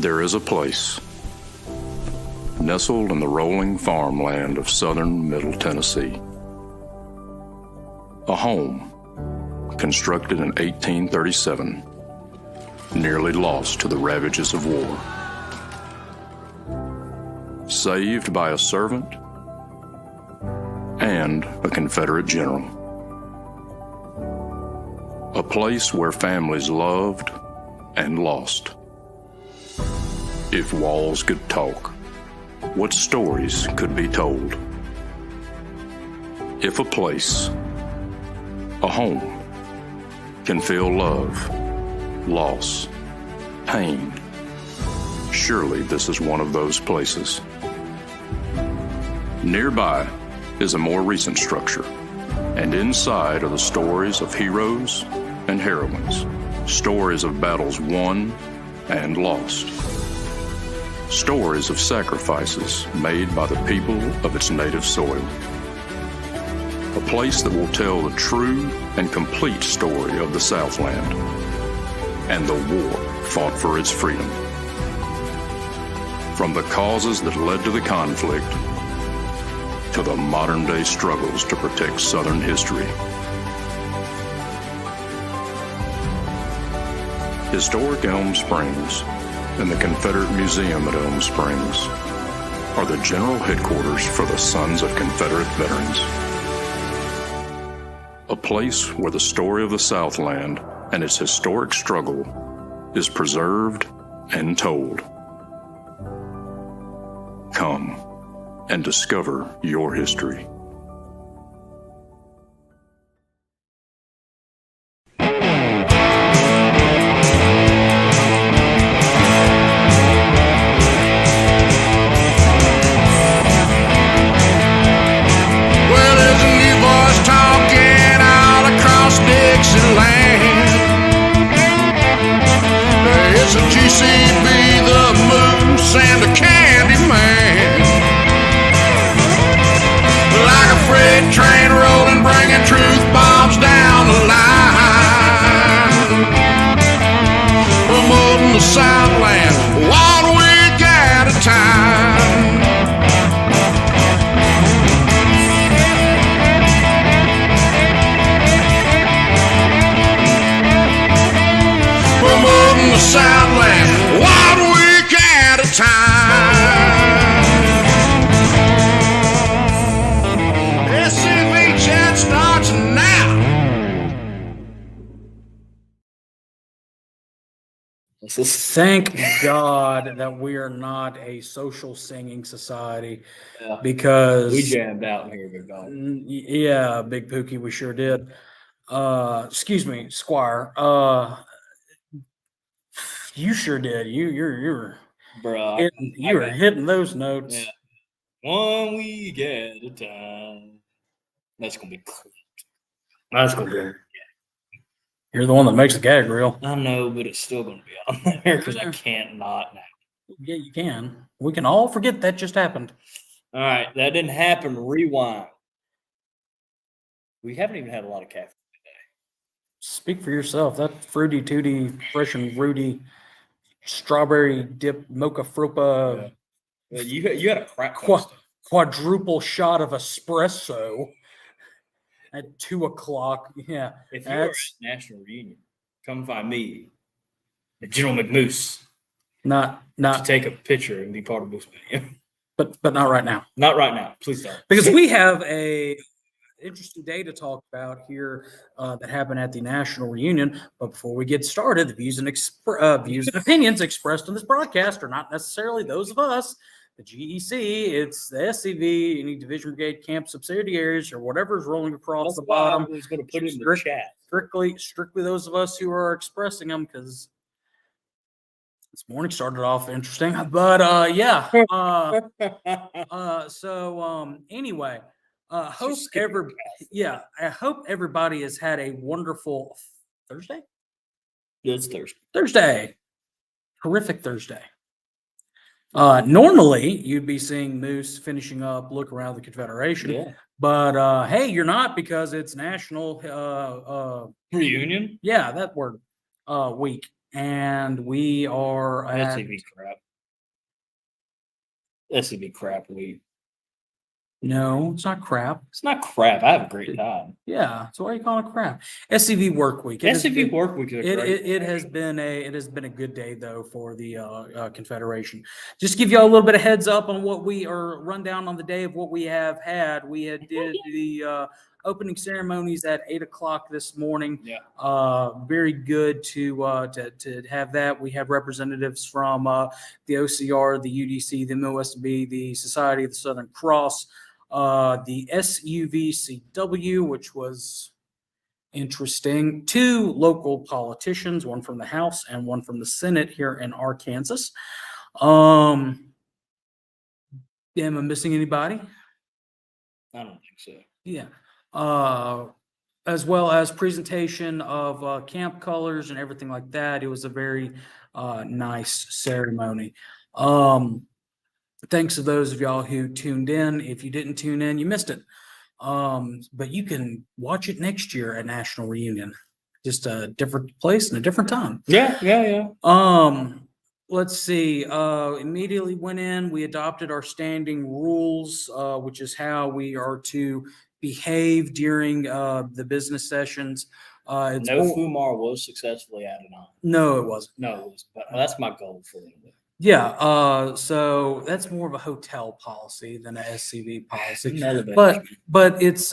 There is a place, nestled in the rolling farmland of southern Middle Tennessee. A home constructed in 1837, nearly lost to the ravages of war. Saved by a servant and a Confederate general. A place where families loved and lost. If walls could talk, what stories could be told? If a place, a home, can feel love, loss, pain, surely this is one of those places. Nearby is a more recent structure, and inside are the stories of heroes and heroines, stories of battles won and lost, stories of sacrifices made by the people of its native soil. A place that will tell the true and complete story of the Southland and the war fought for its freedom. From the causes that led to the conflict to the modern-day struggles to protect Southern history. Historic Elm Springs and the Confederate Museum at Elm Springs are the general headquarters for the Sons of Confederate Veterans. A place where the story of the Southland and its historic struggle is preserved and told. Come and discover your history. It's a GCB, the Moose, and the Candyman. Like a freight train rolling, bringing truth bombs down the line. Promoting the Southland, one week at a time. Promoting the Southland, 1 week at a time. SCV chat starts now. Thank God that we are not a social singing society, Yeah. because We jammed out in here, big dog. Yeah, Big Pookie, we sure did. Excuse me, Squire. You sure did. You're Bruh. you were hitting those notes. Yeah. 1 week at a time. That's gonna be cool. That's gonna be. You're the one that makes the gag reel. I know, but it's still gonna be on there because I can't not now. Yeah, you can. We can all forget that just happened. All right, that didn't happen. Rewind. We haven't even had a lot of caffeine. Speak for yourself. That fruity tooty, fresh and rooty, strawberry dip mocha frupa, Well, you had a crack. quadruple shot of espresso at 2:00. Yeah, If you're at National Reunion, come find me, General McMoose, to not, take a picture and be part of Moose Mania. but not right now, Not right now, please don't. because we have a interesting day to talk about here that happened at the National Reunion. But before we get started, the views and opinions expressed on this broadcast are not necessarily those of us, the GEC. It's the SCV, any Division Brigade camp subsidiaries, or whatever is rolling across the bottom. I was going to put it in the chat. Strictly those of us who are expressing them, because this morning started off interesting. But yeah. Anyway. I hope everybody has had a wonderful Thursday. It's Thursday. Thursday. Horrific Thursday. Normally, you'd be seeing Moose finishing up Look Around the Confederation. Yeah. But hey, you're not, because it's National Reunion? Yeah, that word. Week. and we are at SCV crap. SCV crap week. no, it's not crap. It's not crap. I have a great time. Yeah, so why are you calling it crap? SCV work week. It has SCV been- work week is a It, great it, it thing, has actually. been a good day though for the Confederation. Just give you a little bit of heads up on what we are rundown on the day of what we have had. We had did the opening ceremonies at 8 o'clock this morning. Yeah. Very good to have that. We had representatives from the OCR, the UDC, the MOSB, the Society of the Southern Cross, the SUVCW, which was interesting. 2 local politicians, one from the House and one from the Senate here in Arkansas. Am I missing anybody? I don't think so. Yeah. As well as presentation of camp colors and everything like that. It was a very nice ceremony. Thanks to those of y'all who tuned in. If you didn't tune in, you missed it. But you can watch it next year at National Reunion. Just a different place and a different time. Yeah. Let's see. Immediately went in. We adopted our standing rules, which is how we are to behave during the business sessions. It's No Fumar was successfully added on. no, it wasn't. No, it was, but that's my goal for them. Yeah. So that's more of a hotel policy than a SCV policy. Another bit. But it's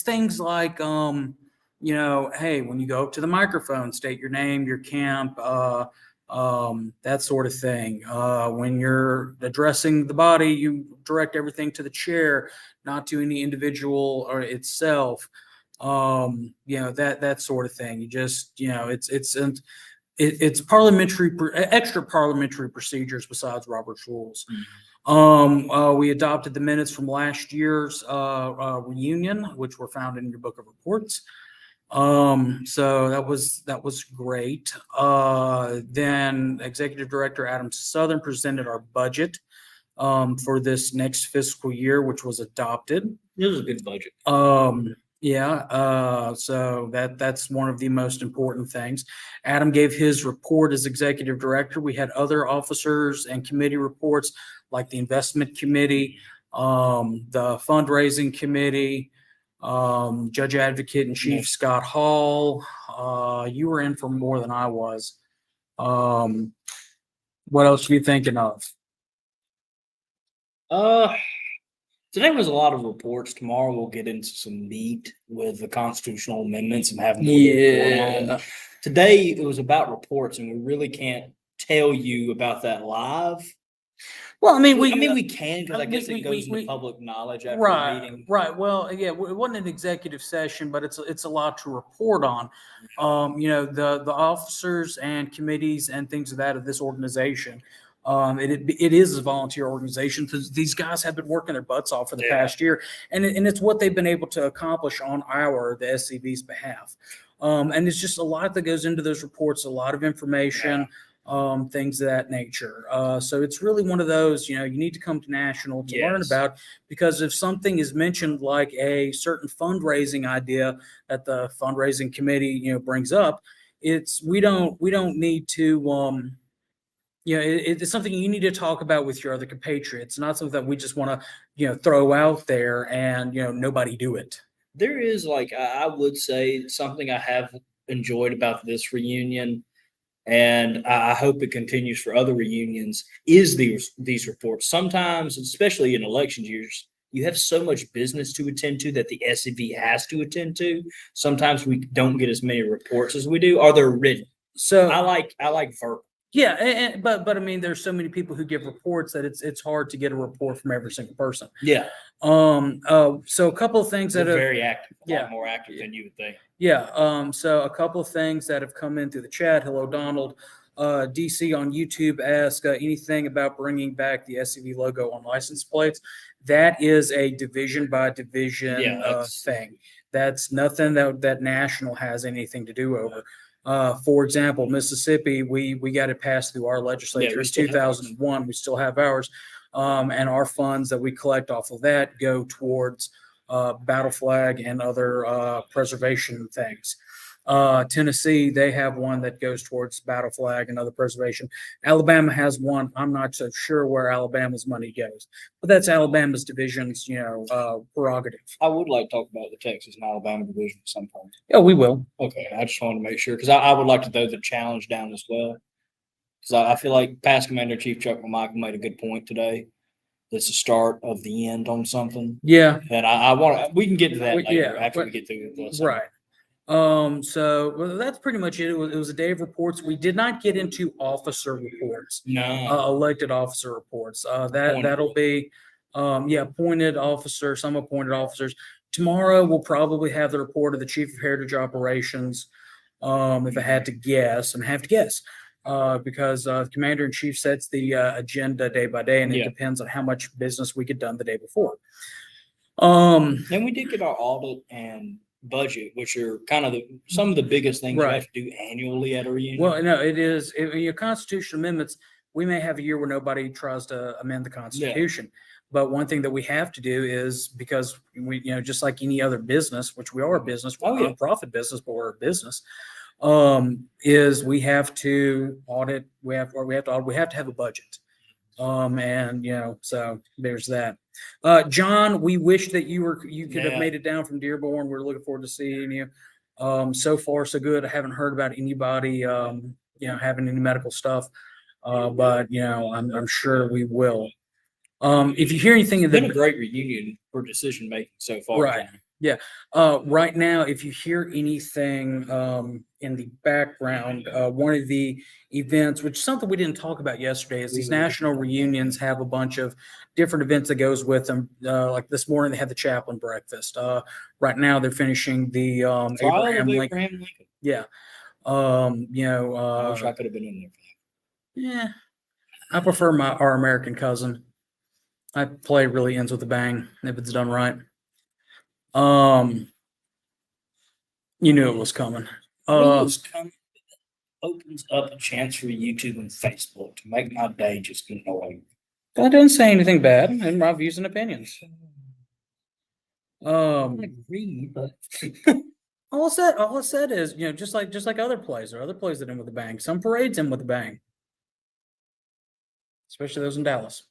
things like hey, when you go up to the microphone, state your name, your camp, that sort of thing. When you're addressing the body, you direct everything to the chair, not to any individual or itself. That sort of thing. You just it's parliamentary extra parliamentary procedures besides Robert's rules. We adopted the minutes from last year's reunion, which were found in your book of reports. So that was great. Then Executive Director Adam Southern presented our budget for this next fiscal year, which was adopted. It was a good budget. So that's one of the most important things. Adam gave his report as executive director. We had other officers and committee reports like the investment committee, the fundraising committee, Judge Advocate in Chief Scott Hall. You were in for more than I was. What else are you thinking of? Today was a lot of reports. Tomorrow we'll get into some meat with the constitutional amendments and have more to report on. Today it was about reports, and we really can't tell you about that live. Well, I mean, we can, because I guess it goes into public knowledge after the meeting. Right. Well, yeah, it wasn't an executive session, but it's a lot to report on. The officers and committees and things of that of this organization. It is a volunteer organization because these guys have been working their butts off for the past year, and it's what they've been able to accomplish on the SCV's behalf. And it's just a lot that goes into those reports, a lot of information. Things of that nature. So it's really one of those, you need to come to National to learn about, because if something is mentioned like a certain fundraising idea that the fundraising committee, brings up, we don't need to, it's something you need to talk about with your other compatriots, not something that we just want to, throw out there and, nobody do it. There is, I would say, something I have enjoyed about this reunion, and I hope it continues for other reunions, is these reports. Sometimes, especially in election years, you have so much business to attend to that the SCV has to attend to. Sometimes we don't get as many reports as we do, or they're written. So I like verbal. Yeah, but I mean, there's so many people who give reports that it's hard to get a report from every single person. Yeah. So a couple of things that are very active, more active than you would think. Yeah. So a couple of things that have come in through the chat. Hello, Donald. DC on YouTube asked anything about bringing back the SCV logo on license plates. That is a division by division thing. That's nothing that National has anything to do over. For example, Mississippi, we got it passed through our legislature in 2001. We still have ours. And our funds that we collect off of that go towards battle flag and other preservation things. Tennessee, they have one that goes towards battle flag and other preservation. Alabama has one. I'm not so sure where Alabama's money goes, but that's Alabama's division's, prerogative. I would like to talk about the Texas and Alabama division at some point. Yeah, we will. Okay, I just wanted to make sure because I would like to throw the challenge down as well. Because I feel like past Commander in Chief Chuck McMichael made a good point today. It's the start of the end on something, Yeah, and I want we can get to that We- later yeah, after but- we get through this. right. So well, that's pretty much it. It was a day of reports. We did not get into officer reports, No, elected officer reports. Appointed. That'll be, appointed officers, some appointed officers. Tomorrow we'll probably have the report of the chief of heritage operations. If I had to guess, and I have to guess, because the commander in chief sets the agenda day by day, and it Yeah. depends on how much business we get done the day before. then we did get our audit and budget, which are kind of some of the biggest things you Right. have to do annually at a reunion. Well, no, it is, your constitutional amendments, we may have a year where nobody tries to amend the Constitution. But one thing that we have to do is, because we, just like any other business, which we are a business, we're Oh, a yeah. nonprofit business, but we're a business, is we have to audit, we have to have a budget. So there's that. John, we wish that you could have Yeah. made it down from Dearborn. We're looking forward to seeing you. So far so good. I haven't heard about anybody, having any medical stuff. But I'm sure we will. If you hear anything in It's been a the great reunion for decision making so far. Right. John. right now, if you hear anything in the background, one of the events, which is something we didn't talk about yesterday, is these national reunions have a bunch of different events that goes with them. Like this morning, they had the chaplain breakfast. Right now, they're finishing the Trial of Abraham Lincoln. Abraham Lincoln. Yeah. I wish I could have been in there for that. Yeah, I prefer our American cousin. I play really ends with a bang if it's done right. You knew it was coming. Those opens up a chance for YouTube and Facebook to make my day just annoying. I didn't say anything bad in my views and opinions. I agree, but All I said is, just like other plays, or other plays that end with a bang. Some parades end with a bang, especially those in Dallas.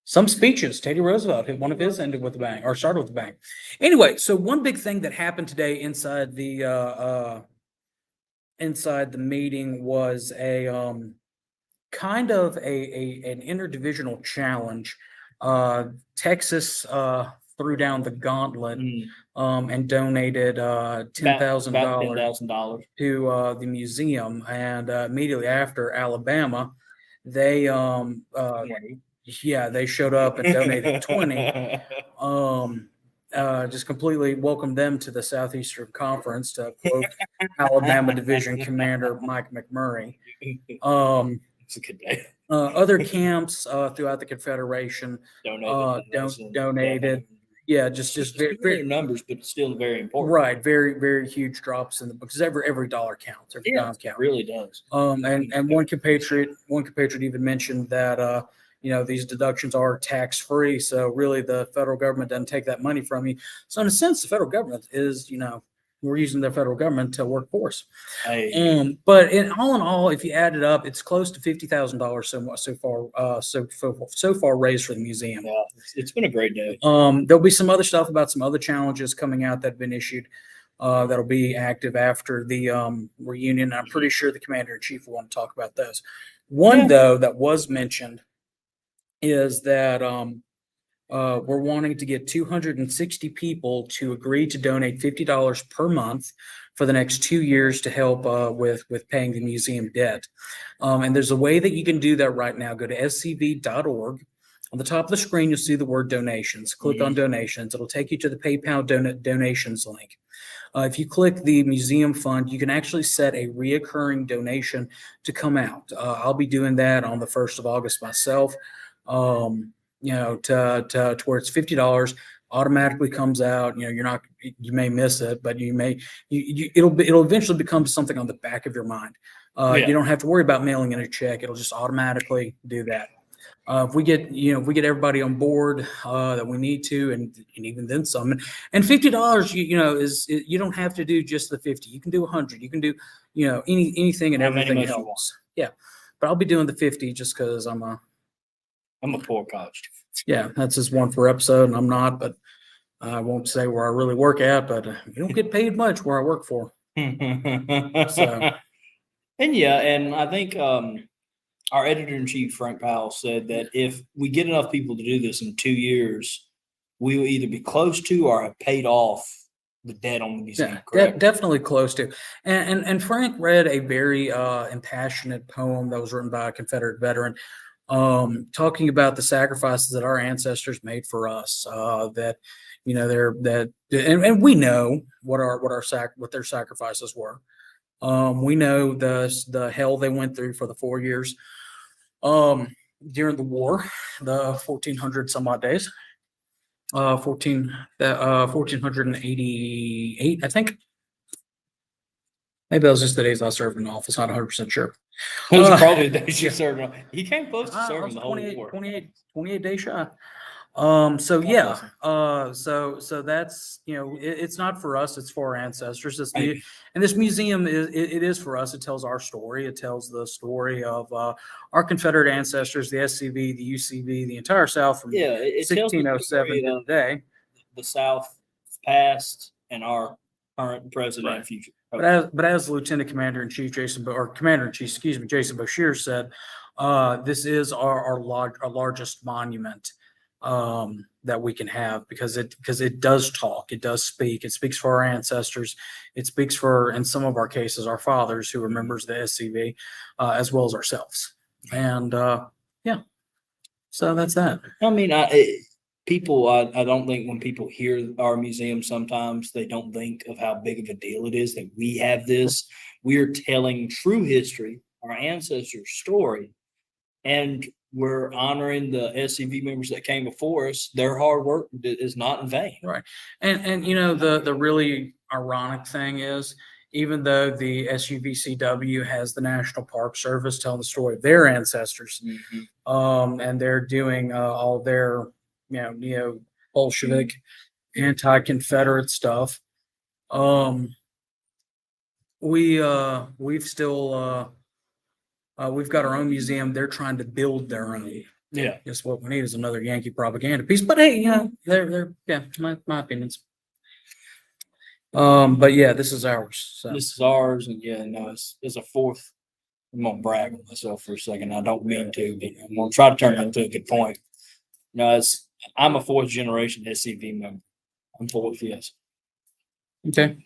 Some speeches, Teddy Roosevelt hit one of his ended with a bang, or started with a bang. Anyway, so one big thing that happened today inside the meeting was a kind of an interdivisional challenge. Texas threw down the gauntlet and donated $10,000 $10,000. to the museum, and immediately after Alabama, they they showed up and donated 20. Just completely welcomed them to the Southeastern Conference, to quote Alabama Division Commander Mike McMurray. It's a good day. Other camps throughout the Confederation donated. Yeah, just very, very numbers, but still very important. right, very, very huge drops in the because every dollar counts, every dime It counts. really does. And one compatriot even mentioned that these deductions are tax free, so really the federal government doesn't take that money from you. So in a sense, the federal government is we're using the federal government to work for us. Hey, But in all, if you add it up, it's close to $50,000 so far raised for the museum. yeah, it's been a great day. There'll be some other stuff about some other challenges coming out that have been issued that'll be active after the reunion. I'm pretty sure the commander in chief will want to talk about those. One though that was mentioned is that we're wanting to get 260 people to agree to donate $50 per month for the next 2 years to help with paying the museum debt. And there's a way that you can do that right now. Go to scv.org. On the top of the screen, you'll see the word donations. Click on donations. It'll take you to the PayPal donations link. If you click the museum fund, you can actually set a reoccurring donation to come out. I'll be doing that on the 1st of August myself. To where it's $50 automatically comes out. You may miss it, but it'll eventually become something on the back of your mind. You don't have to worry about mailing in a check. It'll just automatically do that. if we get everybody on board that we need to, and even then some, and $50, you don't have to do just the 50. You can do 100. You can do anything and How many everything much you want. helps. Yeah, but I'll be doing the 50 just because I'm a poor college that's just one per episode, and I'm not, but I won't say where I really work at, but you don't get paid much where I work for. student. So. And yeah, and I think our editor-in-chief, Frank Powell, said that if we get enough people to do this in 2 years, we will either be close to or have paid off the debt on the museum. Yeah, Correct? definitely close to. And Frank read a very impassionate poem that was written by a Confederate veteran, talking about the sacrifices that our ancestors made for us. That and we know what their sacrifices were. We know the hell they went through for the 4 years during the war, the 1400 some odd days. 1488, I think. Maybe that was just the days I served in office. Not 100% sure. Those are probably Uh, the days you served on. He came close to I serving was the whole 28, war. 28 days shy. So God yeah, bless him. so that's it's not for us, it's for our ancestors. Right. And this museum it is for us. It tells our story. It tells the story of our Confederate ancestors, the SCV, the UCV, the entire South from Yeah, it tells the 1607 story to of today. the South past and our current president Right. and future. But as Lieutenant Commander in Chief Commander in Chief, excuse me, Jason Boshier said, this is our largest monument that we can have because it does talk, it does speak, it speaks for our ancestors, it speaks for, in some of our cases, our fathers who were members of the SCV, as well as ourselves. And so that's that. I mean, I don't think when people hear our museum, sometimes they don't think of how big of a deal it is that we have this. We are telling true history, our ancestors' story, and we're honoring the SCV members that came before us. Their hard work is not in vain. Right. And the really ironic thing is, even though the SUVCW has the National Park Service telling the story of their ancestors, and they're doing all their neo-Bolshevik, anti-Confederate stuff, we've still we've got our own museum. They're trying to build their own. Yeah. Guess what we need is another Yankee propaganda piece. But hey, they're my opinions. But yeah, this is ours. So. This is ours, and yeah, no, it's a fourth. I'm gonna brag on myself for a second. I don't mean to, but I'm gonna try to turn it into a good point. I'm a fourth generation SCV member. I'm fourth, yes. Okay.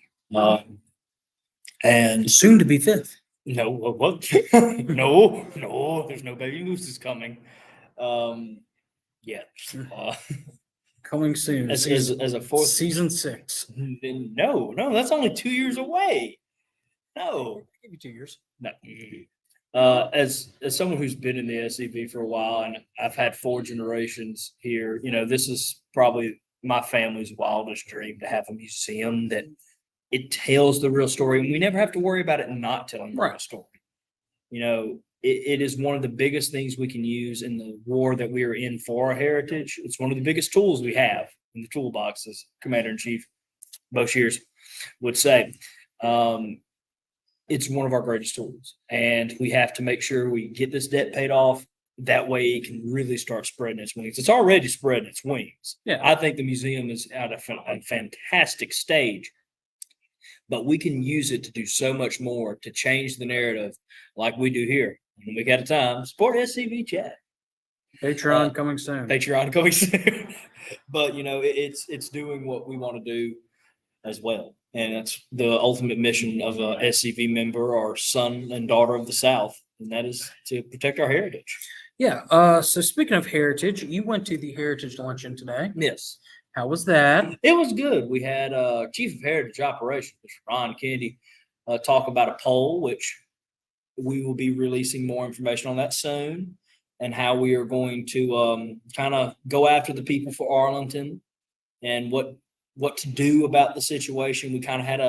And Soon to be fifth. no, what? No, there's no baby mooses coming. Yeah. Coming soon. As a fourth season 6. No, that's only 2 years away. No. Give you 2 years. No. As someone who's been in the SCV for a while, and I've had 4 generations here, this is probably my family's wildest dream to have a museum that it tells the real story, and we never have to worry about it not telling the real story. It is one of the biggest things we can use in the war that we are in for our heritage. It's one of the biggest tools we have in the toolbox, as Commander-in-Chief Boshiers would say. It's one of our greatest tools, and we have to make sure we get this debt paid off. That way it can really start spreading its wings. It's already spreading its wings. Yeah. I think the museum is at a fantastic stage, but we can use it to do so much more to change the narrative like we do here. A week at a time. Support SCV chat. Patreon coming soon. Patreon coming soon. But it's doing what we want to do as well. And that's the ultimate mission of a SCV member or son and daughter of the South. And that is to protect our heritage. Yeah. So speaking of heritage, you went to the Heritage Luncheon today. Yes. How was that? It was good. We had Chief of Heritage Operations, Mr. Ron Kennedy, talk about a poll, which we will be releasing more information on that soon, and how we are going to kind of go after the people for Arlington and what to do about the situation. We kind of had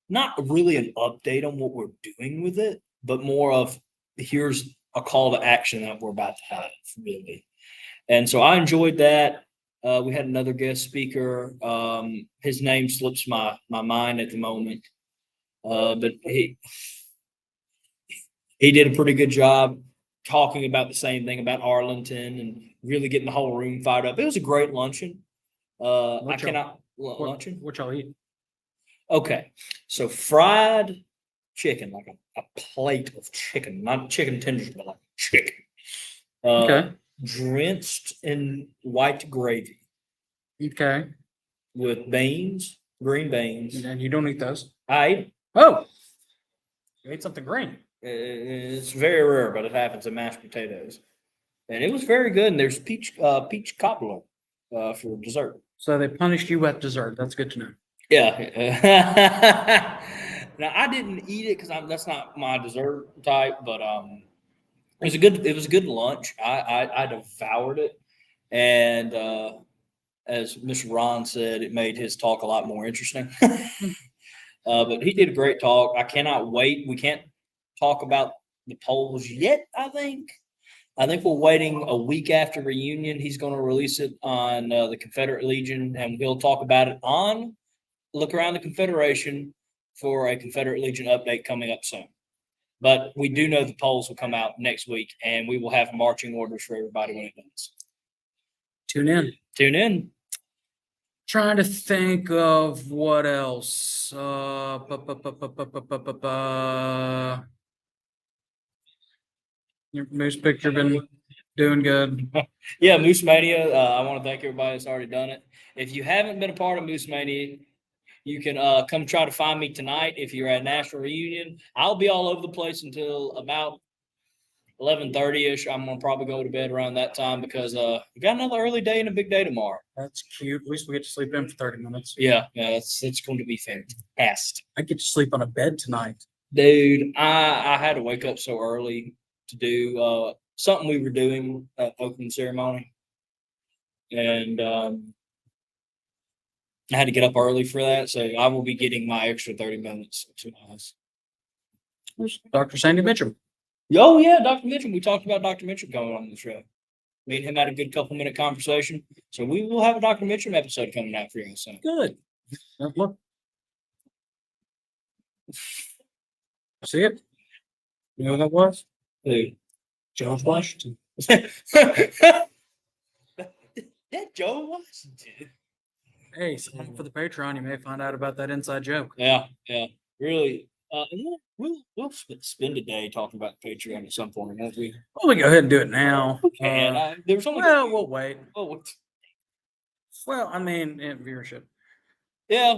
not really an update on what we're doing with it, but more of here's a call to action that we're about to have, really. And so I enjoyed that. We had another guest speaker. His name slips my mind at the moment, but he did a pretty good job talking about the same thing about Arlington and really getting the whole room fired up. It was a great luncheon. Luncheon. What y'all eat? Okay, so fried chicken, like a plate of chicken, not chicken tenders, but like chicken. Okay. Drenched in white gravy Okay. with beans, green beans. And you don't eat those? I ate 'em. Oh, you ate something green. It's very rare, but it happens in mashed potatoes, and it was very good. And there's peach cobbler for dessert. So they punished you at dessert. That's good to know. Yeah. Now I didn't eat it because that's not my dessert type, but it was a good lunch. I devoured it, and as Mr. Ron said, it made his talk a lot more interesting. But he did a great talk. I cannot wait. We can't talk about the polls yet. I think we're waiting a week after reunion. He's going to release it on the Confederate Legion, and we'll talk about it on Look Around the Confederation for a Confederate Legion update coming up soon. But we do know the polls will come out next week, and we will have marching orders for everybody when it does. Tune in. Tune in. Trying to think of what else. Your Moose Picture been doing good. Yeah, Moose Mania. I want to thank everybody that's already done it. If you haven't been a part of Moose Mania, you can come try to find me tonight if you're at National Reunion. I'll be all over the place until about 11:30ish. I'm gonna probably go to bed around that time because we got another early day and a big day tomorrow. That's cute. At least we get to sleep in for 30 minutes. Yeah, it's going to be fantastic. I get to sleep on a bed tonight. Dude, I had to wake up so early to do something we were doing at opening ceremony, and I had to get up early for that, so I will be getting my extra 30 minutes to my house. Dr. Sandy Mitchell. Oh yeah, Dr. Mitchell. We talked about Dr. Mitchell coming on the show. Me and him had a good couple-minute conversation, so we will have a Dr. Mitchell episode coming out for you soon. Good. Look. See it? You know who that was? Dude. George Washington. That Joe Washington. Hey, sign up for the Patreon. You may find out about that inside joke. Yeah, really. And we'll spend a day talking about Patreon at some point, won't we? Well, we go ahead and do it now. And there's only We'll wait. oh, Well, I mean, viewership. yeah.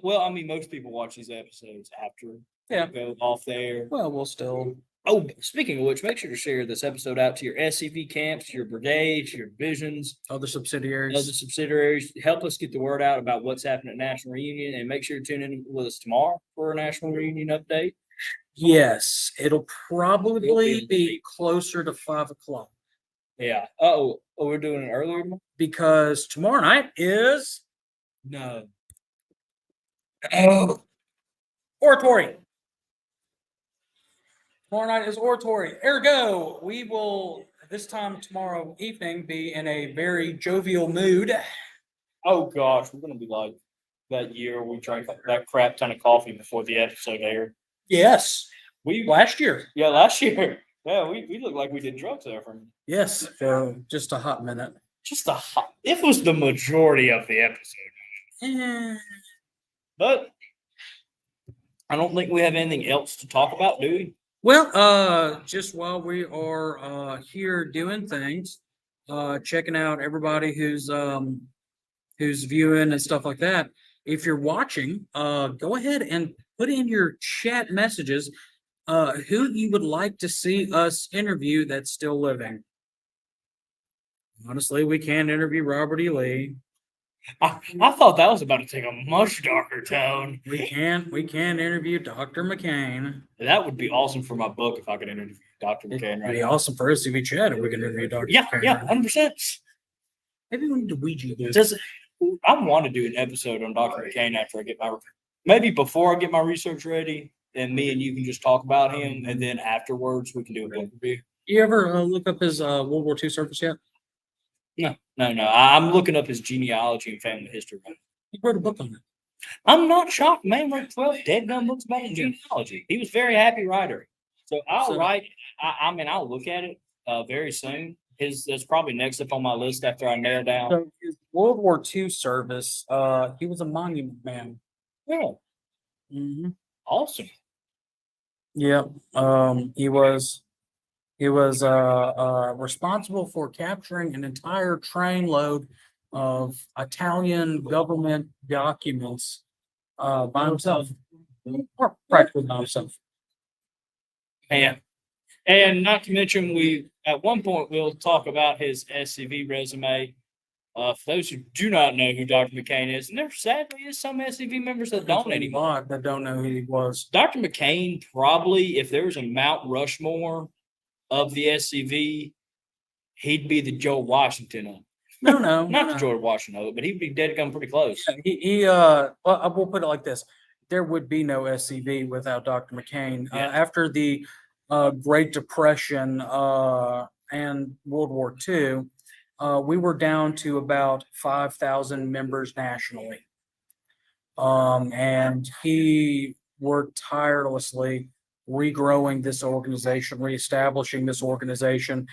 Well, I mean, most people watch these episodes after Yeah. they go off there. Well, we'll still. Oh, speaking of which, make sure to share this episode out to your SCV camps, your brigades, your divisions, Other other subsidiaries. subsidiaries. Help us get the word out about what's happening at National Reunion, and make sure to tune in with us tomorrow for a National Reunion update. Yes, it'll probably be closer to 5 o'clock Yeah. Oh, we're doing it earlier tomorrow? because tomorrow night is No. oratory. Tomorrow night is oratory. Ergo, we will this time tomorrow evening be in a very jovial mood. Oh gosh, we're gonna be like that year we drank that crap ton of coffee before the episode aired. Yes, We last year. Yeah, last year. Yeah, we looked like we did drugs there for Yes, for just a hot minute. just a hot. It was the majority of the episode, Eh, but I don't think we have anything else to talk about, do we? Well, just while we are here doing things, checking out everybody who's viewing and stuff like that. If you're watching, go ahead and put in your chat messages who you would like to see us interview that's still living. Honestly, we can't interview Robert E. Lee. I thought that was about to take a much darker tone. We can't interview Dr. McCain. That would be awesome for my book if I could interview Dr. It'd McCain right be now. awesome for SCV chat if we can interview Dr. Yeah, McCain. 100%. Maybe we need to Ouija this. Does I want to do an episode on Dr. McCain after I get maybe before I get my research ready, and me and you can just talk about him, and then afterwards we can do a book review. You ever look up his World War II service yet? No. I'm looking up his genealogy and family history. He wrote a book on it. I'm not shocked. Man wrote 12 dead gum books about his genealogy. He was a very happy writer. So I'll write. I mean, I'll look at it very soon. That's probably next up on my list after I nail down. So his World War II service, he was a monument man. Yeah, Mm-hmm. awesome. Yeah. He was responsible for capturing an entire train load of Italian government documents by himself, or practically by himself. Man. And not to mention, at one point we'll talk about his SCV resume. For those who do not know who Dr. McCain is, and there sadly is some SCV members that don't anymore. Lot that don't know who he was. Dr. McCain probably, if there was a Mount Rushmore of the SCV, he'd be the Joe Washington of. No, Not the George Washington of it, but he'd be dead gum pretty close. Well, I will put it like this: there would be no SCV without Dr. McCain. Yeah. After the Great Depression and World War II, we were down to about 5,000 members nationally. And he worked tirelessly regrowing this organization, reestablishing this organization.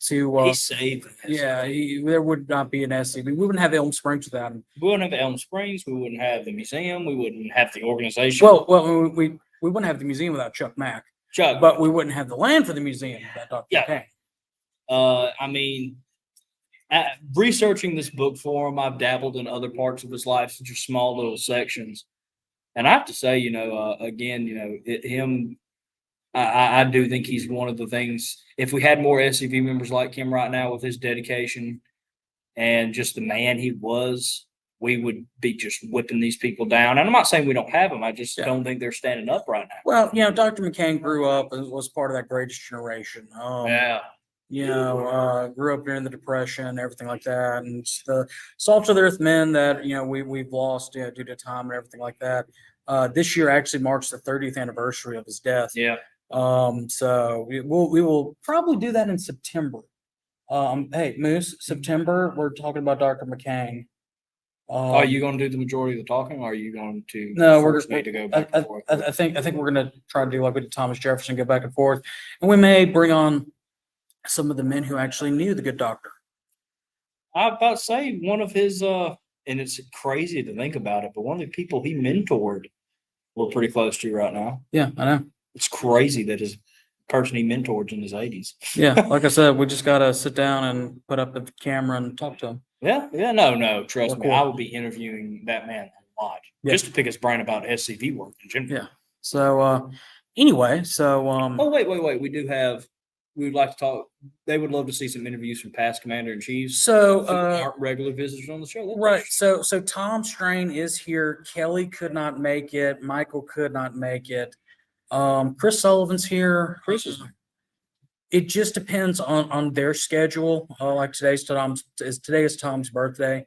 He saved us. Yeah, there would not be an SCV. We wouldn't have Elm Springs without him. We wouldn't have Elm Springs. We wouldn't have the museum. We wouldn't have the organization. Well, we wouldn't have the museum without Chuck Mack, Chuck, but we wouldn't have the land for the museum without Dr. Yeah. McCain. I mean, researching this book for him, I've dabbled in other parts of his life, such as small little sections. And I have to say, again, him, I do think he's one of the things. If we had more SCV members like him right now with his dedication and just the man he was, we would be just whipping these people down. And I'm not saying we don't have them. I just don't think they're standing up right now. Well, Dr. McCain grew up and was part of that greatest generation. Grew up during the Depression, everything like that, and the salt of the earth men that we've lost due to time and everything like that. This year actually marks the 30th anniversary of his death. Yeah. So we will probably do that in September. Hey, Moose, September, we're talking about Dr. McCain. Are you going to do the majority of the talking, or are you going to? No, force me to go back and forth? I think we're going to try to do like we did Thomas Jefferson, go back and forth, and we may bring on some of the men who actually knew the good doctor. I was about to say one of his, and it's crazy to think about it, but one of the people he mentored, we're pretty close to right now. Yeah, I know. It's crazy that his person he mentored in his 80s. Yeah, like I said, we just got to sit down and put up the camera and talk to him. Yeah, no, trust me, Cool. I will be interviewing that man a lot, just to pick his brain about SCV work in general. Yeah. So anyway, Oh, wait, we would like to talk. They would love to see some interviews from past commander in chiefs. So who aren't regular visitors on the show. That's right. So Tom Strain is here. Kelly could not make it. Michael could not make it. Chris Sullivan's here. Chris is It just depends on their schedule. Like today is Tom's birthday.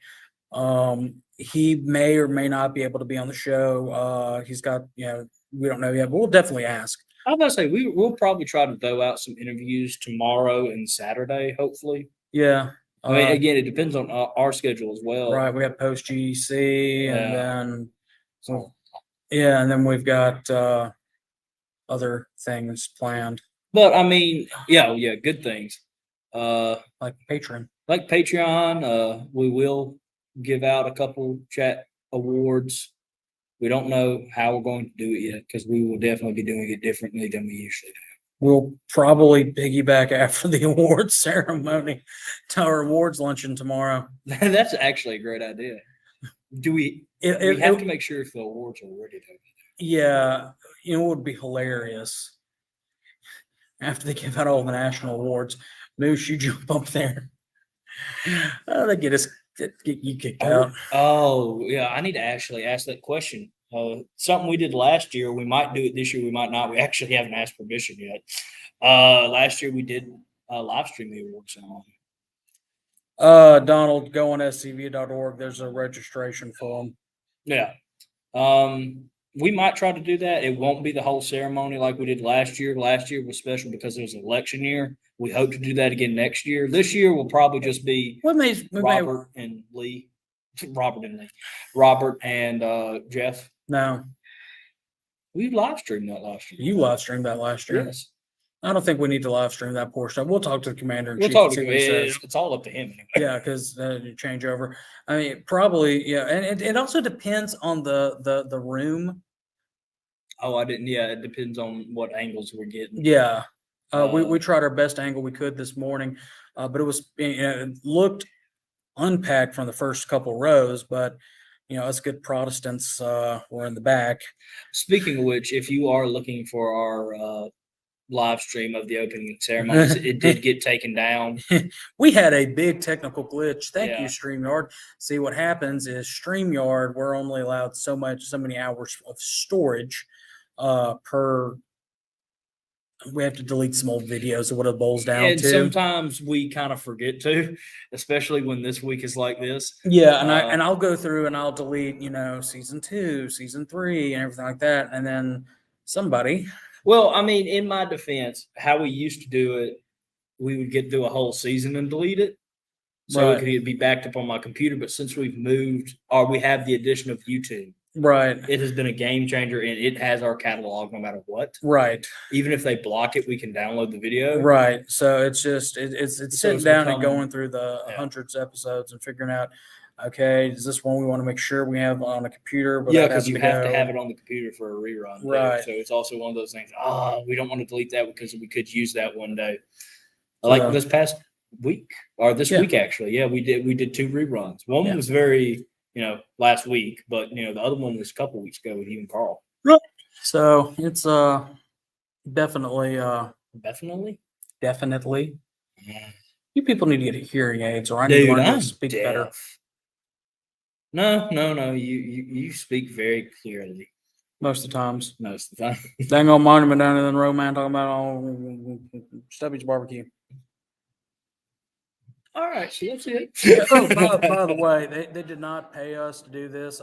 He may or may not be able to be on the show. He's got, we don't know yet, but we'll definitely ask. I was about to say we'll probably try to throw out some interviews tomorrow and Saturday, hopefully. Yeah. I mean, again, it depends on our schedule as well. Right. We have post GEC and Yeah. then and then we've got other things planned But I mean, yeah, good things. like Patreon. Like Patreon, we will give out a couple chat awards. We don't know how we're going to do it yet because we will definitely be doing it differently than we usually do. We'll probably piggyback after the awards ceremony to our awards luncheon tomorrow. That's actually a great idea. Do we? We have to make sure if the awards are ready to. Yeah, it would be hilarious after they give out all the national awards. Moose, you jump up there. They get you kicked out. Oh, yeah. I need to actually ask that question. Something we did last year. We might do it this year. We might not. We actually haven't asked permission yet. Last year we did live stream the awards ceremony. Donald, go on scv.org. There's a registration form. Yeah. we might try to do that. It won't be the whole ceremony like we did last year. Last year was special because it was an election year. We hope to do that again next year. This year will probably just be We may Robert and Lee. Robert and Jeff. no. We live streamed that last year. You live streamed that last year. Yes. I don't think we need to live stream that portion. We'll talk to the commander in We'll chief talk and to see him. what he says. It's all up to him anyway. Yeah, because you change over. I mean, probably, yeah, and it also depends on the room. Oh, I didn't. Yeah, it depends on what angles we're getting. Yeah, we Uh, tried our best angle we could this morning, but it was it looked unpacked from the first couple rows, but us good Protestants were in the back. Speaking of which, if you are looking for our live stream of the opening ceremonies, it did get taken down. We had a big technical glitch. Thank you, Yeah. StreamYard. See, what happens is StreamYard, we're only allowed so many hours of storage per. We have to delete some old videos of what it boils down And to. sometimes we kind of forget to, especially when this week is like this. Yeah, and Uh, I'll go through and I'll delete, season 2, season 3, and everything like that. And then somebody, Well, I mean, in my defense, how we used to do it, we would get through a whole season and delete it. So Right. it could be backed up on my computer. But since we've moved, or we have the addition of YouTube, right, it has been a game changer, and it has our catalog no matter what. right, Even if they block it, we can download the video. right. So it's just it's So sitting it's down and become- going through the Yeah. hundreds of episodes and figuring out, okay, is this one we want to make sure we have on a computer? Yeah, without because having you have to go- have it on the computer for a rerun. too. Right. So it's also one of those things. We don't want to delete that because we could use that one day. Like Yeah. this past week or this Yeah. week, actually. Yeah, we did 2 reruns. One Yeah. was very, last week, but the other one was a couple weeks ago with you and Carl. So it's definitely Definitely. you people need to get hearing aids, or I need to Dude, learn how I'm to speak better. deaf. No. You speak very clearly Most of the times. most of the time. Dang old monument down in Roman talking about Stubby's barbecue. All right, so that's it. Oh, by the way, they did not pay us to do this.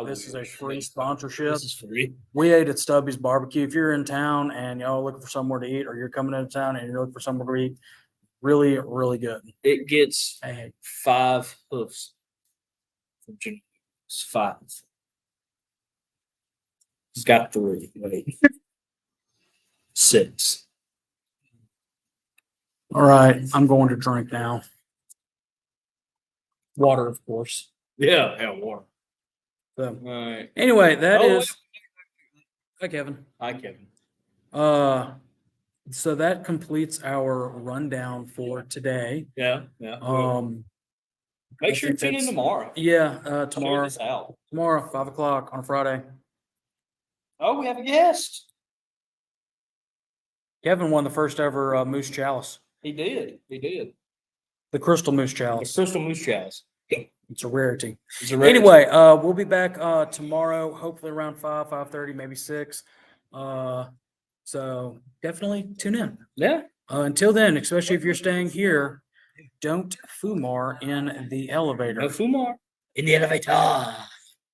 This is a free sponsorship. This is free. We ate at Stubby's barbecue. If you're in town and y'all looking for somewhere to eat, or you're coming into town and you're looking for somewhere to eat, really, really good. It gets Hey, 5 hoofs. From Junior. It's 5. It's got 3. Wait. 6. all right, I'm going to drink now. Water, of course. Yeah, water. So, All right. anyway, that Oh, is. Hi, Kevin. Hi, Kevin. So that completes our rundown for today. Yeah. I Make sure you think tune in that's- tomorrow. Yeah, Check tomorrow. this out. Tomorrow, 5:00 on a Friday. Oh, we have a guest. Kevin won the first ever Moose Chalice, He did. the Crystal Moose The Chalice. Crystal Moose Chalice. It's a rarity. It's a rare- Anyway, we'll be back tomorrow, hopefully around 5:30, maybe 6. So definitely tune in. Yeah. Until then, especially if you're staying here, don't fumar in the elevator. No Fumar. In the elevator.